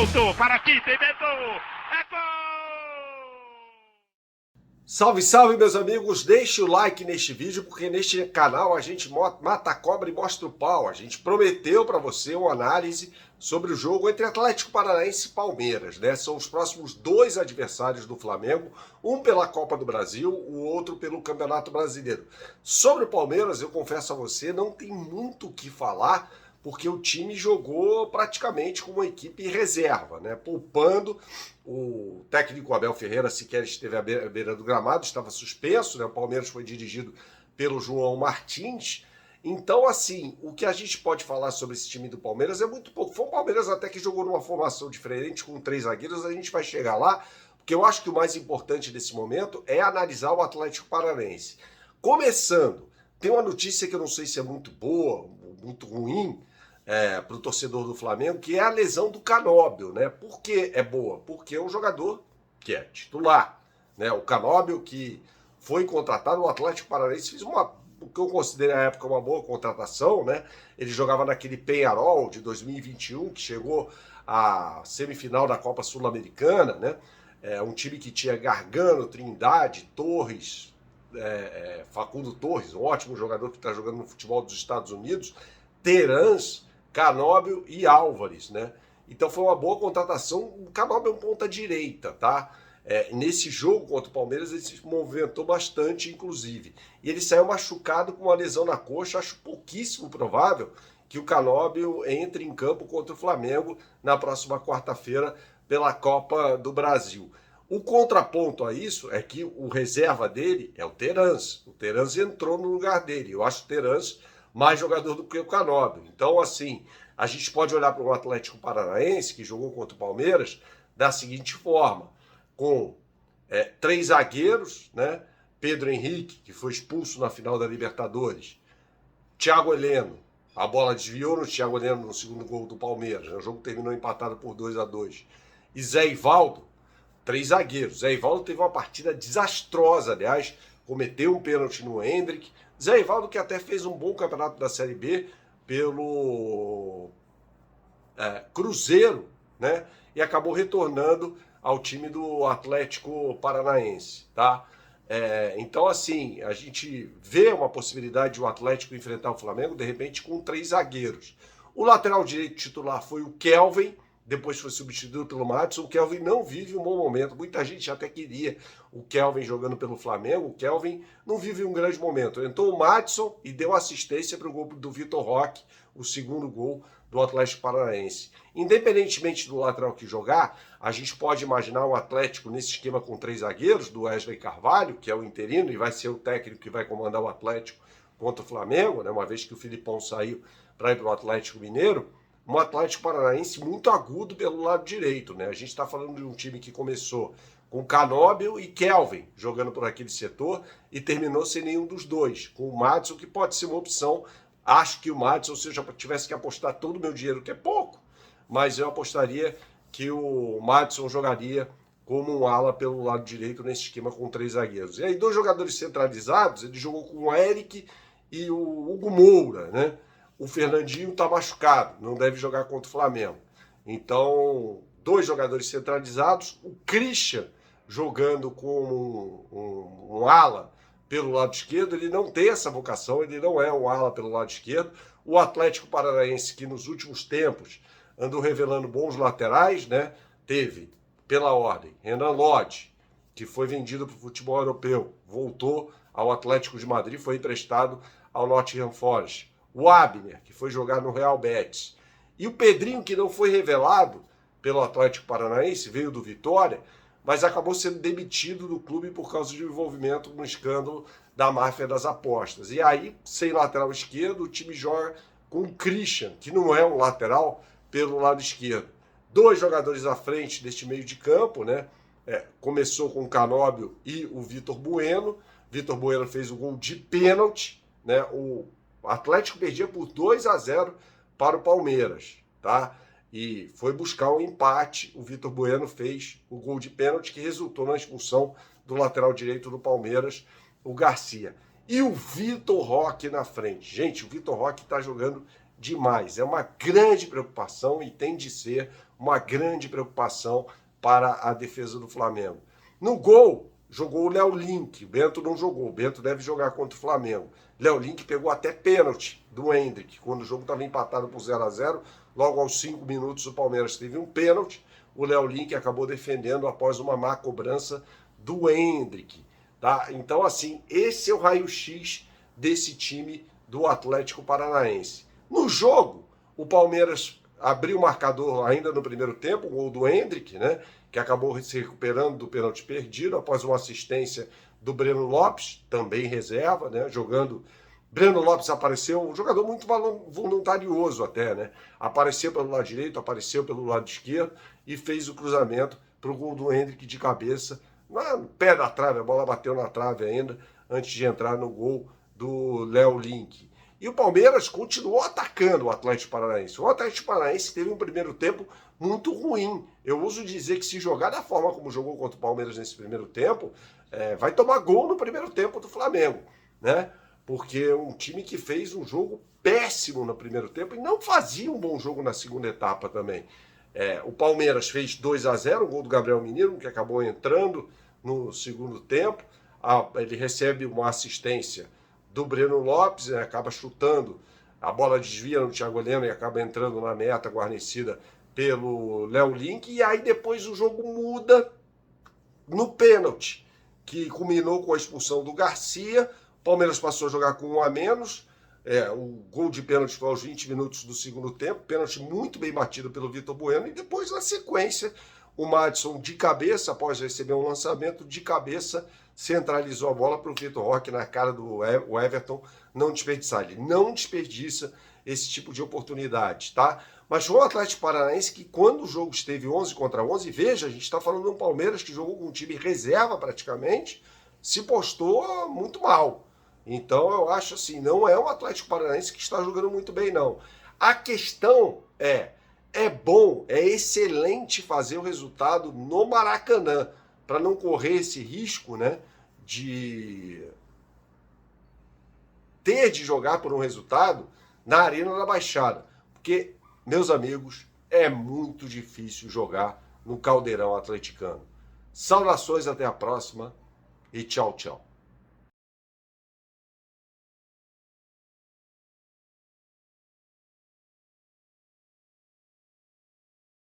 Soltou para aqui, tem medo. É gol! Salve, salve, meus amigos. Deixe o like neste vídeo, porque neste canal a gente mata a cobra e mostra o pau. A gente prometeu para você uma análise sobre o jogo entre Atlético Paranaense e Palmeiras, né? São os próximos dois adversários do Flamengo, um pela Copa do Brasil, o outro pelo Campeonato Brasileiro. Sobre o Palmeiras, eu confesso a você, não tem muito o que falar, porque o time jogou praticamente com uma equipe reserva, né? Poupando. O técnico Abel Ferreira sequer esteve à beira do gramado, estava suspenso, né? O Palmeiras foi dirigido pelo João Martins. Então, assim, o que a gente pode falar sobre esse time do Palmeiras é muito pouco. Foi o Palmeiras até que jogou numa formação diferente, com 3 zagueiros, a gente vai chegar lá, porque eu acho que o mais importante desse momento é analisar o Atlético Paranaense. Começando, tem uma notícia que eu não sei se é muito boa, muito ruim, para o torcedor do Flamengo, que é a lesão do Canóbio, né? Por que é boa? Porque é um jogador que é titular, né? O Canóbio, que foi contratado, o Atlético Paranaense fez o que eu considero à época uma boa contratação, né? Ele jogava naquele Peñarol de 2021, que chegou à semifinal da Copa Sul-Americana, né? Um time que tinha Gargano, Trindade, Torres, Facundo Torres, um ótimo jogador que está jogando no futebol dos Estados Unidos, Terans, Canóbio e Álvares, né? Então foi uma boa contratação. O Canóbio é um ponta-direita, tá? Nesse jogo contra o Palmeiras ele se movimentou bastante, inclusive. E ele saiu machucado com uma lesão na coxa. Acho pouquíssimo provável que o Canóbio entre em campo contra o Flamengo na próxima quarta-feira pela Copa do Brasil. O contraponto a isso é que o reserva dele é o Terans. O Terans entrou no lugar dele. Eu acho o Terans mais jogador do que o Canóbio. Então, assim, a gente pode olhar para o Atlético Paranaense, que jogou contra o Palmeiras, da seguinte forma, com 3 zagueiros, né? Pedro Henrique, que foi expulso na final da Libertadores, Thiago Heleno, a bola desviou no Thiago Heleno no segundo gol do Palmeiras, né? O jogo terminou empatado por 2-2. E Zé Ivaldo, 3 zagueiros. Zé Ivaldo teve uma partida desastrosa, aliás, cometeu um pênalti no Hendrick. Zé Ivaldo, que até fez um bom campeonato da Série B pelo Cruzeiro, né? E acabou retornando ao time do Atlético Paranaense, tá? Então, assim, a gente vê uma possibilidade de o Atlético enfrentar o Flamengo, de repente, com 3 zagueiros. O lateral direito titular foi o Kelvin, depois foi substituído pelo Madison. O Kelvin não vive um bom momento. Muita gente até queria o Kelvin jogando pelo Flamengo. O Kelvin não vive um grande momento. Entrou o Madison e deu assistência para o gol do Vitor Roque, o segundo gol do Atlético Paranaense. Independentemente do lateral que jogar, a gente pode imaginar um Atlético nesse esquema com 3 zagueiros, do Wesley Carvalho, que é o interino e vai ser o técnico que vai comandar o Atlético contra o Flamengo, né? Uma vez que o Filipão saiu para ir para o Atlético Mineiro. Um Atlético Paranaense muito agudo pelo lado direito, né? A gente está falando de um time que começou com Canóbio e Kelvin jogando por aquele setor e terminou sem nenhum dos dois, com o Madison, que pode ser uma opção. Acho que o Madison, se eu já tivesse que apostar todo o meu dinheiro, que é pouco, mas eu apostaria que o Madison jogaria como um ala pelo lado direito nesse esquema com 3 zagueiros. E aí, 2 jogadores centralizados, ele jogou com o Eric e o Hugo Moura, né? O Fernandinho está machucado, não deve jogar contra o Flamengo. Então, 2 jogadores centralizados, o Christian jogando como um ala pelo lado esquerdo, ele não tem essa vocação, ele não é um ala pelo lado esquerdo. O Atlético Paranaense, que nos últimos tempos andou revelando bons laterais, né? Teve, pela ordem, Renan Lodge, que foi vendido para o futebol europeu, voltou ao Atlético de Madrid, foi emprestado ao Nottingham Forest. O Abner, que foi jogar no Real Betis. E o Pedrinho, que não foi revelado pelo Atlético Paranaense, veio do Vitória, mas acabou sendo demitido do clube por causa de envolvimento no escândalo da máfia das apostas. E aí, sem lateral esquerdo, o time joga com o Christian, que não é um lateral, pelo lado esquerdo. 2 jogadores à frente deste meio de campo, né? Começou com o Canóbio e o Vitor Bueno. Vitor Bueno fez o gol de pênalti, né? O Atlético perdia por 2-0 para o Palmeiras, tá? E foi buscar um empate. O Vitor Bueno fez o gol de pênalti que resultou na expulsão do lateral direito do Palmeiras, o Garcia. E o Vitor Roque na frente. Gente, o Vitor Roque está jogando demais. É uma grande preocupação e tem de ser uma grande preocupação para a defesa do Flamengo. No gol, jogou o Léo Link, o Bento não jogou, o Bento deve jogar contra o Flamengo. Léo Link pegou até pênalti do Hendrick, quando o jogo estava empatado por 0-0, logo aos 5 minutos o Palmeiras teve um pênalti, o Léo Link acabou defendendo após uma má cobrança do Hendrick. Tá? Então, assim, esse é o raio-x desse time do Atlético Paranaense. No jogo, o Palmeiras abriu o marcador ainda no primeiro tempo, o gol do Hendrick, né, que acabou se recuperando do pênalti perdido após uma assistência do Breno Lopes, também reserva, né, jogando. Breno Lopes apareceu, um jogador muito voluntarioso até, né? Apareceu pelo lado direito, apareceu pelo lado esquerdo e fez o cruzamento para o gol do Hendrick de cabeça, no pé da trave, a bola bateu na trave ainda, antes de entrar no gol do Léo Link. E o Palmeiras continuou atacando o Atlético Paranaense. O Atlético Paranaense teve um primeiro tempo muito ruim. Eu uso dizer que se jogar da forma como jogou contra o Palmeiras nesse primeiro tempo, vai tomar gol no primeiro tempo do Flamengo, né? Porque um time que fez um jogo péssimo no primeiro tempo e não fazia um bom jogo na segunda etapa também. O Palmeiras fez 2-0, o gol do Gabriel Menino, que acabou entrando no segundo tempo. Ele recebe uma assistência do Breno Lopes, acaba chutando, a bola desvia no Thiago Heleno e acaba entrando na meta guarnecida pelo Léo Link, e aí depois o jogo muda no pênalti, que culminou com a expulsão do Garcia. O Palmeiras passou a jogar com 1 a menos, o gol de pênalti foi aos 20 minutos do segundo tempo, pênalti muito bem batido pelo Vitor Bueno, e depois na sequência o Madison de cabeça, após receber um lançamento de cabeça, centralizou a bola para o Vitor Roque na cara do Everton não desperdiçar. Ele não desperdiça esse tipo de oportunidade, tá? Mas foi o Atlético Paranaense que, quando o jogo esteve 11 contra 11, veja, a gente está falando de um Palmeiras que jogou com um time reserva praticamente, se postou muito mal. Então eu acho assim, não é um Atlético Paranaense que está jogando muito bem, não. A questão é bom, é excelente fazer o resultado no Maracanã, para não correr esse risco, né, de ter de jogar por um resultado na Arena da Baixada. Porque, meus amigos, é muito difícil jogar no Caldeirão atleticano. Saudações, até a próxima e tchau, tchau.